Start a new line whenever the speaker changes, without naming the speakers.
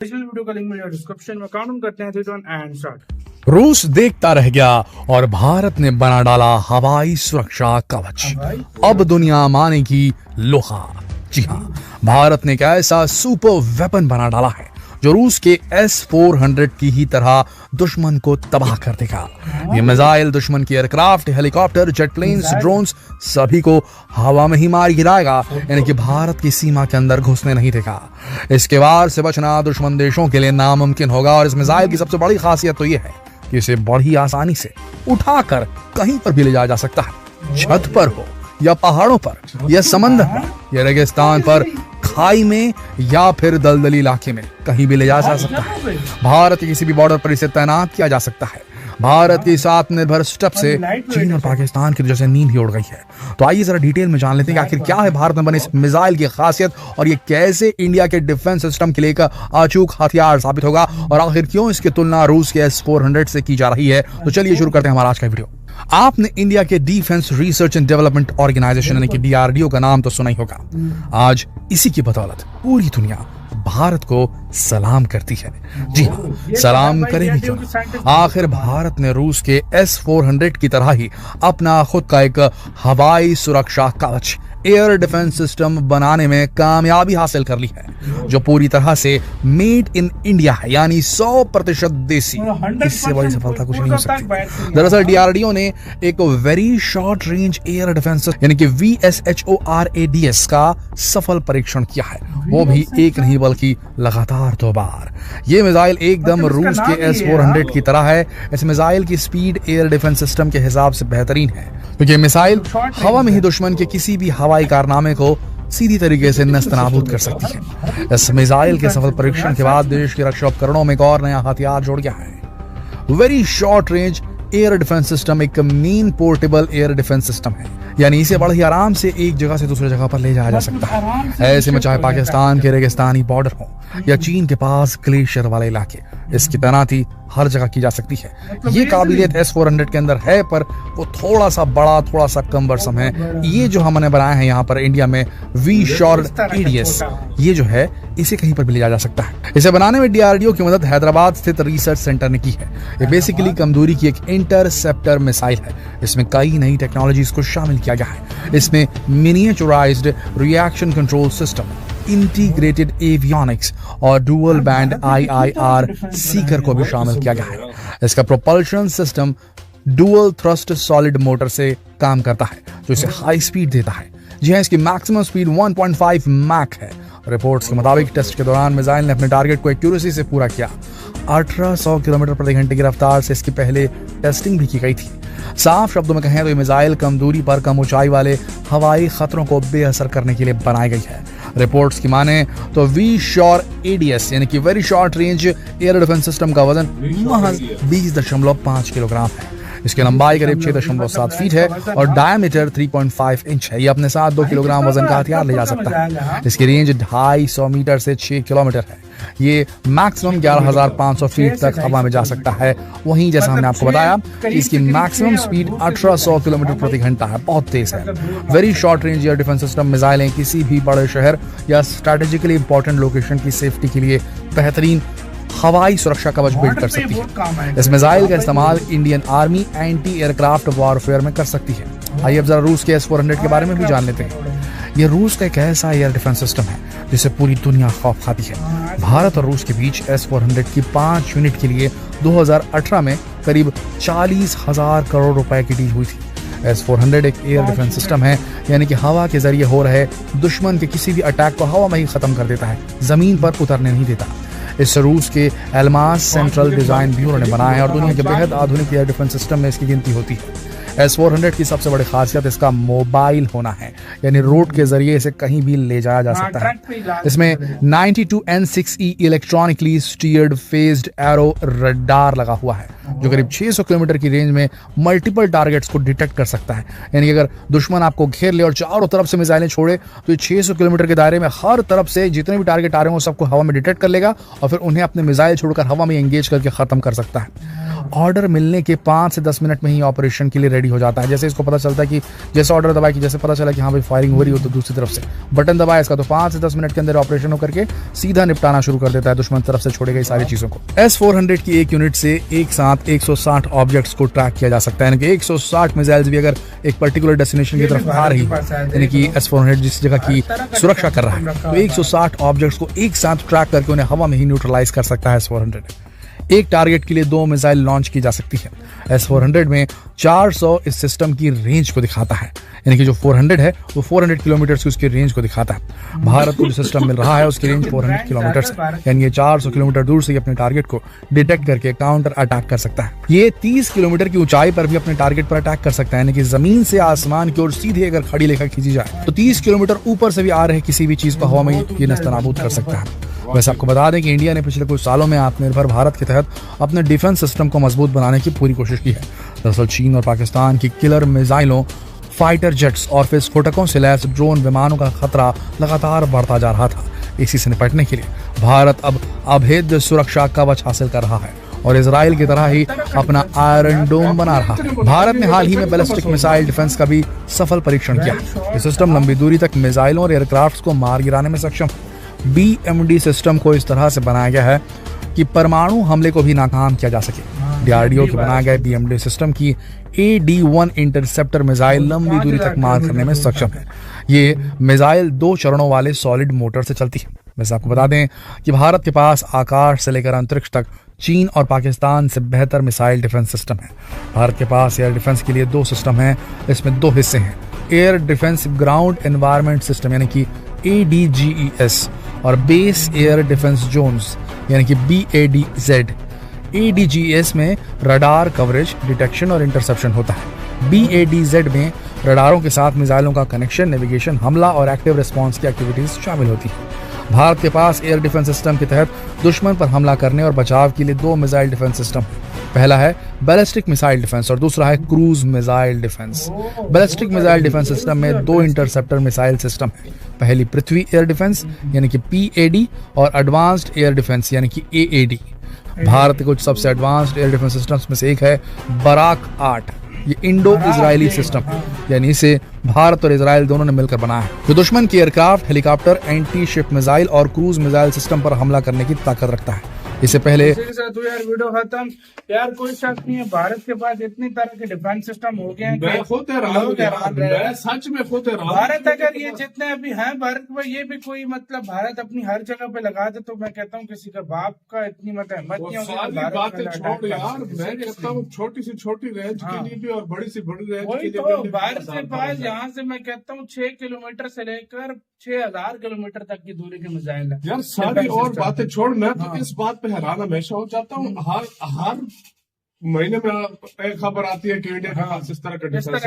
Digital video का link मिलेगा description में। काउंट करते हैं 3 2 1 एंड स्टार्ट।
रूस देखता रह गया और भारत ने बना डाला हवाई सुरक्षा कवच। अब दुनिया मानेगी लोहा। जी हाँ, भारत ने एक ऐसा सुपर वेपन बना डाला है जो रूस के S-400 की ही तरह दुश्मन को तबाह कर देगा। ये मिसाइल दुश्मन की aircraft, helicopter, jet planes, drones सभी को हवा में ही मार गिराएगा, यानी कि भारत की सीमा के अंदर घुसने नहीं देगा। इसके वार से बचना दुश्मन देशों के लिए नामुमकिन होगा। और इस मिसाइल की सबसे बड़ी खासियत तो यह है कि इसे बड़ी आसानी से उठाकर कहीं पर भी ले जाया जा सकता है। छत पर हो या पहाड़ों पर या समंदर पर या रेगिस्तान पर, खाई में या फिर दलदली इलाके में, कहीं भी ले जा सकता है। भारत के किसी भी बॉर्डर पर इसे तैनात किया जा सकता है। भारत की इस आत्मनिर्भर स्टेप से चीन और पाकिस्तान की जैसे नींद ही उड़ गई है। तो आइए जरा डिटेल में जान लेते हैं कि आखिर क्या है भारत में बने इस मिसाइल की खासियत और ये कैसे इंडिया के डिफेंस सिस्टम के लिए एक अचूक हथियार साबित होगा, और आखिर क्यों इसकी तुलना रूस के S-400 से की जा रही है। तो चलिए शुरू करते हैं हमारा आज का वीडियो। आपने इंडिया के defence research and development organisation यानी कि DRDO का नाम तो सुना ही होगा। आज इसी की बदौलत पूरी दुनिया भारत को सलाम करती है। जी हाँ, सलाम करेगी क्यों ना। आखिर भारत ने रूस के S-400 की तरह ही अपना खुद का एक हवाई सुरक्षा कवच, एयर डिफेंस सिस्टम बनाने में कामयाबी हासिल कर ली है, जो पूरी तरह से मेड इन इंडिया है, यानी 100% देसी। इससे बड़ी सफलता कुछ नहीं हो सकती। दरअसल DRDO ने एक very short range air defence यानी कि VSHORADS का सफल परीक्षण किया है, वो भी एक नहीं बल्कि लगातार 2 बार। ये मिसाइल एकदम रूस के S-400 की तरह है। इस मिसाइल की स्पीड एयर डिफेंस सिस्टम के हिसाब से बेहतरीन है, क्योंकि मिसाइल हवा में ही दुश्मन के किसी भी हवाई कारनामे को सीधी तरीके से नस्तनाबूद कर सकती है। इस मिसाइल के सफल परीक्षण के बाद देश की रक्षा उपकरणों में एक और नया हथियार जुड़ गया है। Very short range air defence system एक man portable air defence system है, यानी इसे बड़ी आराम से एक जगह से दूसरी जगह पर ले जाया जा सकता है। ऐसे में चाहे पाकिस्तान के रेगिस्तानी बॉर्डर हो या चीन के पास ग्लेशियर वाले इलाके, इसकी तैनाती हर जगह की जा सकती है। ये काबिलियत S-400 के अंदर है, पर वो थोड़ा सा बड़ा, थोड़ा सा कमबरसम है। ये जो हमने बनाया है यहाँ पर इंडिया में VSHORADS, ये जो है इसे कहीं पर भी ले जाया जा सकता है। इसे बनाने में DRDO की मदद हैदराबाद स्थित रिसर्च सेंटर ने की है। ये बेसिकली कम दूरी की एक इंटरसेप्टर मिसाइल है। इसमें कई नई टेक्नोलॉजीज को शामिल किया गया है। इसमें miniaturised reaction control system, integrated avionics और डुअल बैंड IIR सीकर को भी शामिल किया गया है। इसका propulsion system dual thrust solid motor से काम करता है, जो इसे हाई स्पीड देता है। जी हाँ, इसकी मैक्सिमम स्पीड 1.5 मैक है। रिपोर्ट्स के मुताबिक टेस्ट के दौरान मिसाइल ने अपने टारगेट को एक्यूरेसी से पूरा किया। 1800 किलोमीटर प्रति घंटे की रफ्तार से इसकी पहले टेस्टिंग भी की गई थी। साफ शब्दों में कहें तो ये मिसाइल कम दूरी पर कम ऊंचाई वाले हवाई खतरों को बेअसर करने के लिए बनाई गई है। रिपोर्ट्स की माने तो VSHORADS यानी कि very short range air defence system का वजन महज 20.5 किलोग्राम है। इसकी लंबाई करीब 6.7 फीट है और डायमीटर 3.5 इंच है। ये अपने साथ 2 किलोग्राम वजन का हथियार ले जा सकता है। इसकी रेंज 250 मीटर से 6 किलोमीटर है। ये मैक्सिमम 11,500 फीट तक हवा में जा सकता है। वहीं जैसा हमने आपको बताया कि इसकी मैक्सिमम स्पीड 1800 किलोमीटर प्रति घंटा है, बहुत तेज है। Very short range air defence system मिसाइलें किसी भी बड़े शहर या स्ट्रेटेजिकली इंपॉर्टेंट लोकेशन की सेफ्टी के लिए बेहतरीन हवाई सुरक्षा कवच बिल्ड कर सकती है। इस मिसाइल का इस्तेमाल Indian army anti aircraft warfare में कर सकती है। आइए अब जरा रूस के S-400 के बारे में भी जान लेते हैं। ये रूस का एक ऐसा एयर डिफेंस सिस्टम है जिसे पूरी दुनिया खौफ खाती है। भारत और रूस के बीच S-400 की 5 यूनिट के लिए 2018 में करीब 40,000 करोड़ रुपए की डील हुई थी। S-400 एक एयर डिफेंस सिस्टम है, यानी कि हवा के जरिए हो रहे दुश्मन के किसी भी अटैक को हवा में ही खत्म कर देता है, जमीन पर उतरने नहीं देता। इस रूस के एल्मास सेंट्रल डिजाइन ब्यूरो ने बनाया है और दुनिया के बेहद आधुनिक एयर डिफेंस सिस्टम में इसकी गिनती होती है। S-400 की सबसे बड़ी खासियत इसका मोबाइल होना है, यानी रोड के जरिए इसे कहीं भी ले जाया जा सकता है। इसमें 92N6E electronically steered phased arrow radar लगा हुआ है, जो करीब 600 किलोमीटर की रेंज में मल्टीपल टारगेट्स को डिटेक्ट कर सकता है। यानी कि अगर दुश्मन आपको घेर ले और चारों तरफ से मिसाइलें छोड़े तो ये 600 किलोमीटर के दायरे में हर तरफ से जितने भी टारगेट आ रहे हो सबको हवा में डिटेक्ट कर लेगा और फिर उन्हें अपने मिसाइल छोड़कर हवा में एंगेज करके खत्म कर सकता है। ऑर्डर मिलने के 5 से 10 मिनट में ही ऑपरेशन के लिए रेडी हो जाता है। जैसे इसको पता चलता है कि जैसे ऑर्डर दबाया कि जैसे पता चला कि हाँ भाई फायरिंग हो रही हो, तो दूसरी तरफ से बटन दबाया इसका, तो 5 से 10 मिनट के अंदर ऑपरेशन होकर के सीधा निपटाना शुरू कर देता है दुश्मन तरफ से छोड़ी गई सारी चीजों को। S-400 की एक यूनिट से एक साथ 160 ऑब्जेक्ट्स को ट्रैक किया जा सकता है, यानी कि 160 मिसाइल्स भी अगर एक पर्टिकुलर डेस्टिनेशन की तरफ आ रही है, यानी कि S-400 जिस जगह की सुरक्षा कर रहा है, तो 160 ऑब्जेक्ट्स को एक साथ ट्रैक करके उन्हें हवा में ही न्यूट्रलाइज कर सकता है S-400। एक टारगेट के लिए 2 मिसाइल लॉन्च की जा सकती है। S-400 में 400 इस सिस्टम की रेंज को दिखाता है, यानी कि जो 400 है वो 400 किलोमीटर की उसकी रेंज को दिखाता है। भारत को जो सिस्टम मिल रहा है उसकी रेंज 400 किलोमीटर है, यानी ये 400 किलोमीटर दूर से अपने टारगेट को डिटेक्ट करके काउंटर अटैक कर सकता है। ये 30 किलोमीटर की ऊंचाई पर भी अपने टारगेट पर अटैक कर सकता है, यानी कि जमीन से आसमान की ओर सीधे अगर खड़ी लेकर खींची जाए तो 30 किलोमीटर ऊपर से भी आ रहे किसी भी चीज को हवा में ये नस्तनाबूद कर सकता है। वैसे आपको बता दें कि इंडिया ने पिछले कुछ सालों में आत्मनिर्भर भारत के तहत अपने डिफेंस सिस्टम को मजबूत बनाने की पूरी कोशिश की है। दरअसल चीन और पाकिस्तान की किलर मिसाइलों, फाइटर जेट्स और विस्फोटकों से लैस ड्रोन विमानों का खतरा लगातार बढ़ता जा रहा था। इसी से निपटने के लिए भारत अब अभेद्य सुरक्षा कवच हासिल कर रहा है और इजराइल की तरह ही अपना आयरन डोम बना रहा है। भारत ने हाल ही में बैलिस्टिक मिसाइल डिफेंस का भी सफल परीक्षण किया। ये सिस्टम लंबी दूरी तक मिसाइलों और एयरक्राफ्ट को मार गिराने में सक्षम है। BMD सिस्टम को इस तरह से बनाया गया है कि परमाणु हमले को भी नाकाम किया जा सके। DRDO के बनाए गए BMD सिस्टम की AD-1 इंटरसेप्टर मिसाइल लंबी दूरी तक मार करने में सक्षम है। ये मिसाइल 2 चरणों वाले सॉलिड मोटर से चलती है। वैसे आपको बता दें कि भारत के पास आकाश से लेकर अंतरिक्ष तक चीन और पाकिस्तान से बेहतर मिसाइल डिफेंस सिस्टम है। भारत के पास एयर डिफेंस के लिए 2 सिस्टम हैं, इसमें 2 हिस्से हैं। Air defence ground environment system यानी कि ADGES और बेस एयर डिफेंस जोन्स यानी कि BADZ। ADGES में रडार कवरेज, डिटेक्शन और इंटरसेप्शन होता है। BADZ में रडारों के साथ मिसाइलों का कनेक्शन, नेविगेशन, हमला और एक्टिव रिस्पांस की एक्टिविटीज शामिल होती है। भारत के पास एयर डिफेंस सिस्टम के तहत दुश्मन पर हमला करने और बचाव के लिए 2 मिसाइल डिफेंस सिस्टम है। पहला है बैलिस्टिक मिसाइल डिफेंस और दूसरा है cruise missile defence. Ballistic missile defence system में 2 इंटरसेप्टर मिसाइल सिस्टम है। पहली पृथ्वी एयर डिफेंस यानी कि PAD और एडवांस्ड एयर डिफेंस यानी कि AAD। भारत के कुछ सबसे एडवांस्ड एयर डिफेंस सिस्टम्स में से एक है बराक 8। ये इंडो इजरायली सिस्टम है, यानी इसे भारत और इजराइल दोनों ने मिलकर बनाया है, जो दुश्मन की aircraft, helicopter, anti ship missile और क्रूज मिसाइल सिस्टम पर हमला करने की ताकत रखता है। इससे पहले
तो यार वीडियो खत्म। यार कोई शक नहीं है, भारत के पास इतनी तरह के डिफेंस सिस्टम हो गए हैं कि
मैं सच में खुद
भारत अगर ये जितने अभी हैं भारत में, ये भी कोई मतलब भारत अपनी हर जगह पे लगा दे तो मैं कहता हूँ किसी का बाप का इतनी मतलब हिम्मत नहीं होगी।
बातें छोड़ यार, मैं कहता हूँ छोटी सी छोटी रेंज के लिए भी और बड़ी सी बड़ी रेंज
वही
के
तो
लिए
भारत के पास यहाँ से मैं कहता हूँ 6 किलोमीटर से लेकर 6000 किलोमीटर तक की दूरी के मिसाइल है।
यार सारी और बातें छोड़, मैं तो इस बात पे हैरान हमेशा हो जाता हूँ। हर महीने में एक खबर आती है कि इंडिया के पास इस तरह का डिफेंस